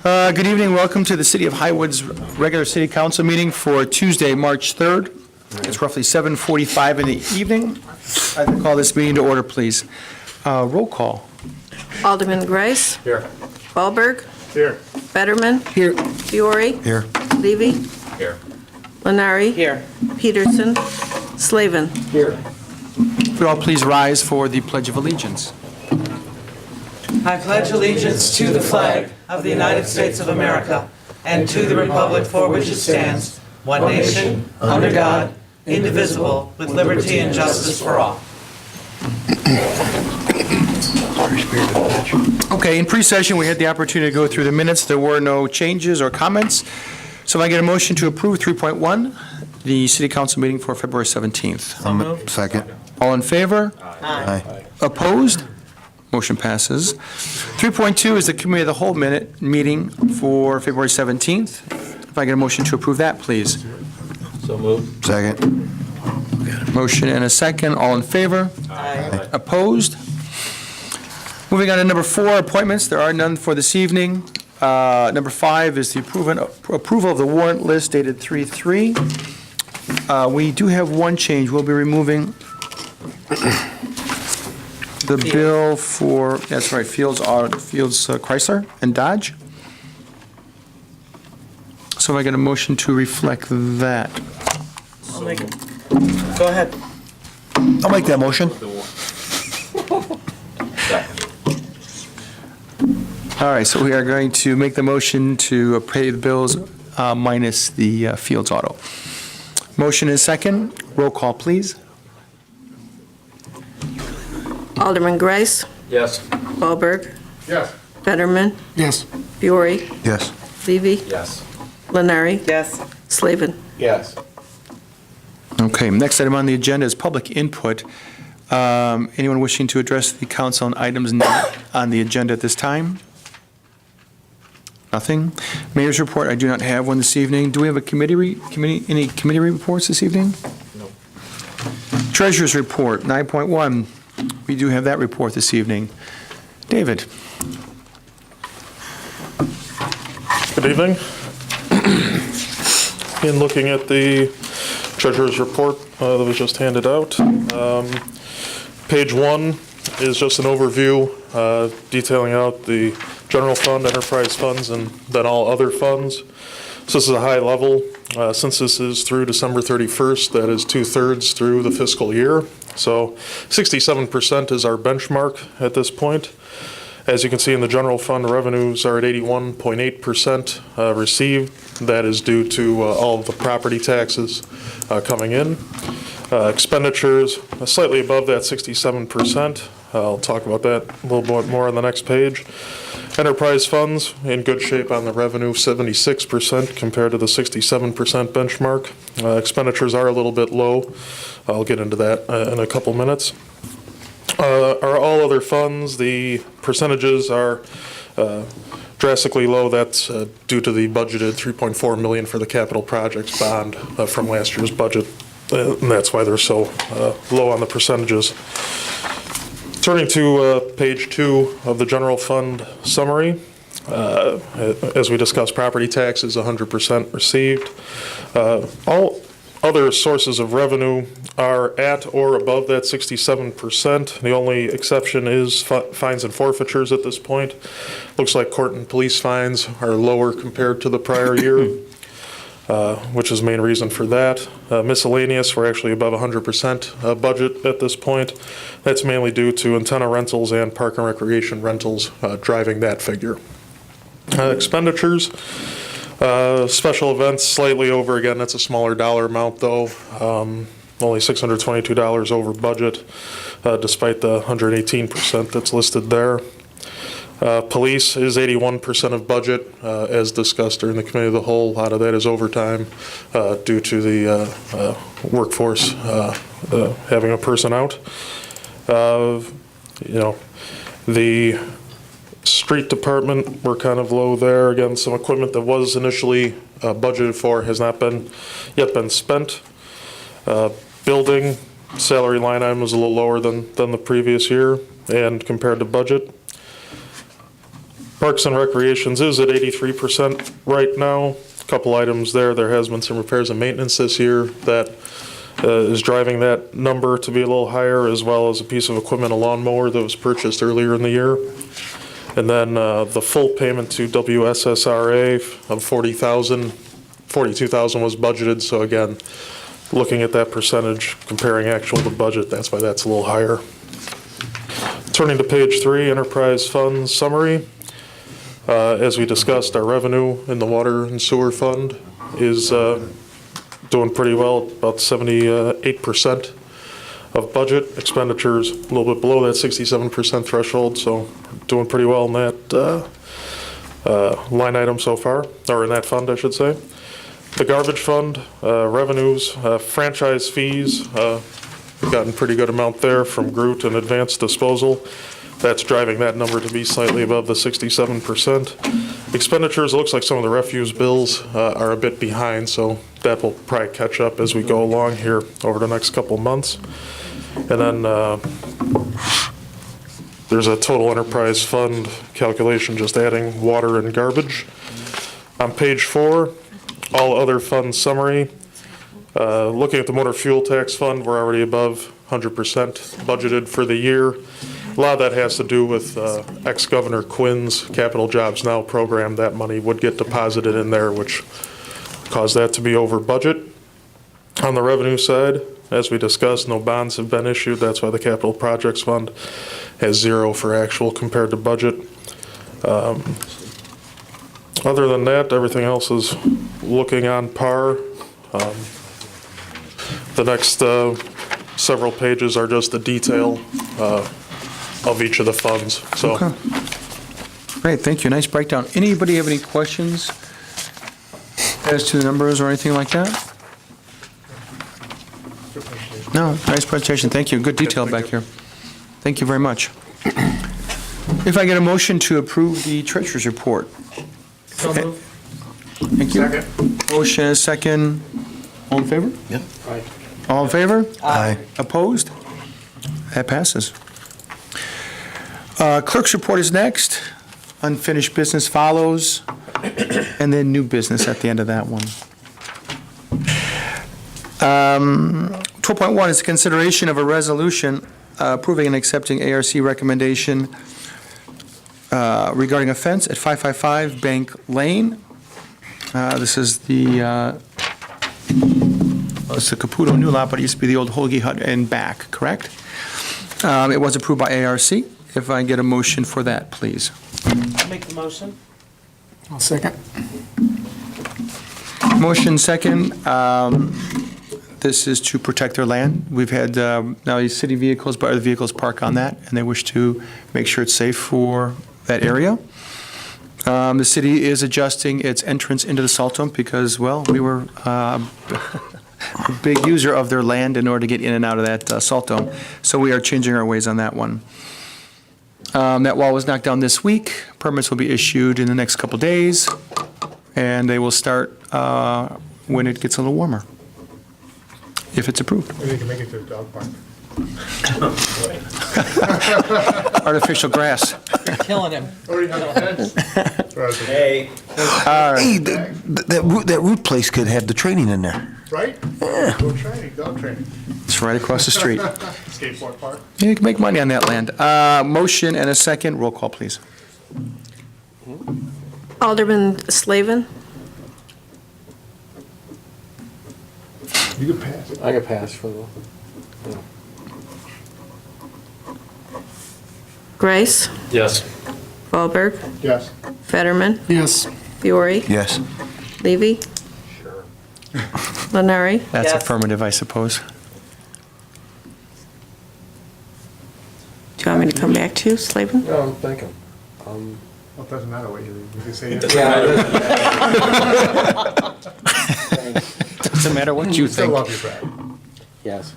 Good evening. Welcome to the City of Highwood's regular City Council meeting for Tuesday, March 3rd. It's roughly 7:45 in the evening. I'd call this meeting to order, please. Roll call. Alderman Grice. Here. Wahlberg. Here. Fetterman. Here. Fiore. Here. Levy. Here. Lenari. Here. Peterson. Slavin. Here. Would all please rise for the Pledge of Allegiance? I pledge allegiance to the flag of the United States of America and to the republic for which it stands, one nation, under God, indivisible, with liberty and justice for all. Okay, in pre-session, we had the opportunity to go through the minutes. There were no changes or comments. So if I get a motion to approve 3.1, the City Council meeting for February 17th. Second. All in favor? Aye. Opposed? Motion passes. 3.2 is the Committee of the Whole meeting for February 17th. If I get a motion to approve that, please. So moved. Second. Motion and a second. All in favor? Aye. Opposed? Moving on to number 4, appointments. There are none for this evening. Number 5 is the approval of the warrant list dated 3/3. We do have one change. We'll be removing the bill for, that's right, Fields Chrysler and Dodge. So if I get a motion to reflect that. I'll make it. Go ahead. I'll make that motion. All right, so we are going to make the motion to pay the bills minus the Fields Auto. Motion is second. Roll call, please. Alderman Grice. Yes. Wahlberg. Yes. Fetterman. Yes. Fiore. Yes. Levy. Yes. Lenari. Yes. Slavin. Yes. Okay, next item on the agenda is public input. Anyone wishing to address the council on items not on the agenda at this time? Nothing. Mayor's report, I do not have one this evening. Do we have a any committee reports this evening? No. Treasurer's report, 9.1. We do have that report this evening. David. Good evening. In looking at the treasurer's report that was just handed out, page 1 is just an overview detailing out the general fund, enterprise funds, and then all other funds. So this is a high level. Since this is through December 31st, that is 2/3 through the fiscal year. So 67% is our benchmark at this point. As you can see in the general fund, revenues are at 81.8% received. That is due to all of the property taxes coming in. Expenditures are slightly above that 67%. I'll talk about that a little bit more on the next page. Enterprise funds in good shape on the revenue, 76% compared to the 67% benchmark. Expenditures are a little bit low. I'll get into that in a couple minutes. Our all other funds, the percentages are drastically low. That's due to the budgeted $3.4 million for the capital projects bond from last year's budget. And that's why they're so low on the percentages. Turning to page 2 of the general fund summary, as we discussed, property taxes 100% received. All other sources of revenue are at or above that 67%. The only exception is fines and forfeitures at this point. Looks like court and police fines are lower compared to the prior year. Which is the main reason for that. Miscellaneous, we're actually above 100% budget at this point. That's mainly due to antenna rentals and park and recreation rentals driving that figure. Expenditures, special events slightly over. Again, that's a smaller dollar amount though. Only $622 over budget, despite the 118% that's listed there. Police is 81% of budget, as discussed during the committee of the whole. A lot of that is overtime due to the workforce having a person out. The street department, we're kind of low there. Again, some equipment that was initially budgeted for has not yet been spent. Building salary line item was a little lower than the previous year and compared to budget. Parks and Recreations is at 83% right now. Couple items there. There has been some repairs and maintenance this year that is driving that number to be a little higher, as well as a piece of equipment, a lawnmower that was purchased earlier in the year. And then the full payment to WSSRA of $40,000, $42,000 was budgeted. So again, looking at that percentage, comparing actual to budget, that's why that's a little higher. Turning to page 3, enterprise funds summary. As we discussed, our revenue in the water and sewer fund is doing pretty well, about 78% of budget. Expenditures a little bit below that 67% threshold, so doing pretty well in that line item so far, or in that fund, I should say. The garbage fund, revenues, franchise fees, we've gotten pretty good amount there from Groot and Advanced Disposal. That's driving that number to be slightly above the 67%. Expenditures, it looks like some of the refuse bills are a bit behind, so that will probably catch up as we go along here over the next couple months. And then there's a total enterprise fund calculation, just adding water and garbage. On page 4, all other fund summary. Looking at the motor fuel tax fund, we're already above 100% budgeted for the year. A lot of that has to do with ex-Governor Quinn's Capital Jobs Now program. That money would get deposited in there, which caused that to be over budget. On the revenue side, as we discussed, no bonds have been issued. That's why the Capital Projects Fund has 0 for actual compared to budget. Other than that, everything else is looking on par. The next several pages are just the detail of each of the funds, so. Okay. Great, thank you. Nice breakdown. Anybody have any questions as to the numbers or anything like that? No, nice presentation. Thank you. Good detail back here. Thank you very much. If I get a motion to approve the treasurer's report. So moved. Thank you. Motion is second. All in favor? Yep. All in favor? Aye. Opposed? That passes. Clerk's report is next. Unfinished business follows, and then new business at the end of that one. 12.1 is the consideration of a resolution approving and accepting ARC recommendation regarding a fence at 555 Bank Lane. This is it's the Caputo new lot, but it used to be the old Hoagie Hut and back, correct? It was approved by ARC. If I get a motion for that, please. Make the motion. I'll second. Motion second. This is to protect their land. We've had now these city vehicles, but other vehicles park on that, and they wish to make sure it's safe for that area. The city is adjusting its entrance into the salt dump because, well, we were a big user of their land in order to get in and out of that salt dome. So we are changing our ways on that one. That wall was knocked down this week. Permits will be issued in the next couple days, and they will start when it gets a little warmer, if it's approved. Maybe you can make it to the dog park. Artificial grass. Killing him. Already have a fence. Hey. Hey, that root place could have the training in there. Right? Yeah. Go training, dog training. It's right across the street. Skateboard park. You can make money on that land. Motion and a second. Roll call, please. Alderman Slavin, You could pass it. I could pass for the, Grice, yes. Wahlberg, Yes. Fetterman, Yes. Fiore, Yes. Levy, Sure. Lenari. That's Yes. affirmative, I suppose. Do you want me to come back to you, Slavin? No, I'm thinking. Well, it doesn't matter what you can say. Yes. Doesn't matter what you Still think. love you, Brad. Yes.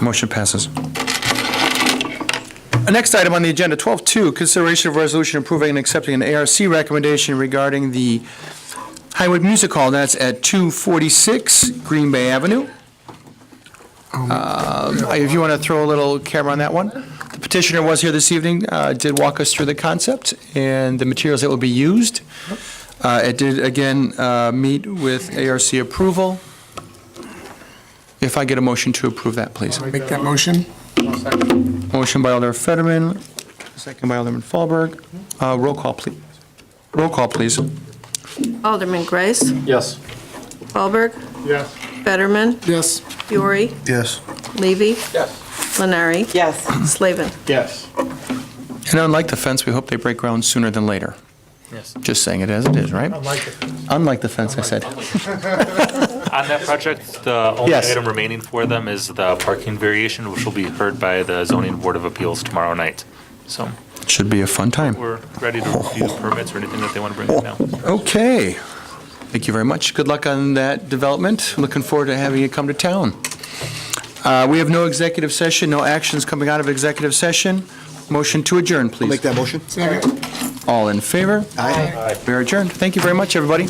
Motion passes. Next item on the agenda, 12.2, consideration of resolution approving and accepting an ARC recommendation regarding the Highwood Music Hall. That's at 246 Green Bay Avenue. If you want to throw a little camera on that one. The petitioner was here this evening, did walk us through the concept and the materials that will be used. It did, again, meet with ARC approval. If I get a motion to approve that, please. Make that motion. Motion by Alderman Fetterman, second by Alderman Fallberg. Roll call, please. Roll call, please. Alderman Grace, Yes. Fallberg, Yes. Fetterman, Yes. Fiore, Yes. Levy, Yes. Lenari, Yes. Slavin. Yes. And unlike the fence, we hope they break ground sooner than later. Yes. Just saying it as it is, right? Unlike it. Unlike the fence, I said. On that project, the only Yes. item remaining for them is the parking variation, which will be heard by the zoning board of appeals tomorrow night. So Should be a fun time. we're ready to review permits or anything that they want to bring in now. Okay. Thank you very much. Good luck on that development. Looking forward to having you come to town. We have no executive session, no actions coming out of executive session. Motion to adjourn, please. Make that motion. Second. All in favor? Aye. We are adjourned. Thank you very much, everybody.